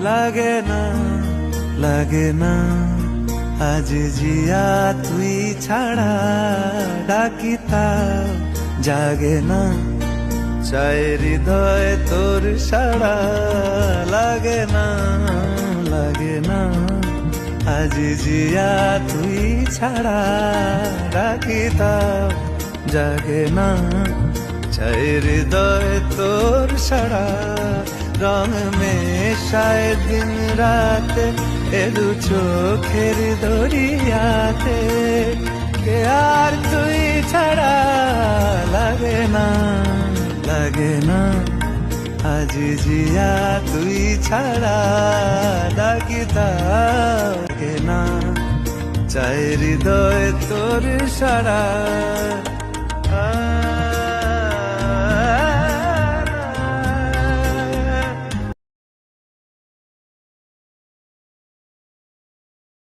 লাগে না লাগে না আজ জিয়া তুই ছাড়া ডাকিতা জাগে না চাই হৃদয় তোর সাড়া লাগে না আজ জিয়া তুই ছাড়া ডাকিতা জাগে না চাই হৃদয় তোর সাড়া রং মেশায় দিন রাতে এদু চোখের দরিয়াতে কে আর তুই ছাড়া লাগে না আজ জিয়া তুই ছাড়া ডাকিতা কে না চাই হৃদয় তোর সাড়া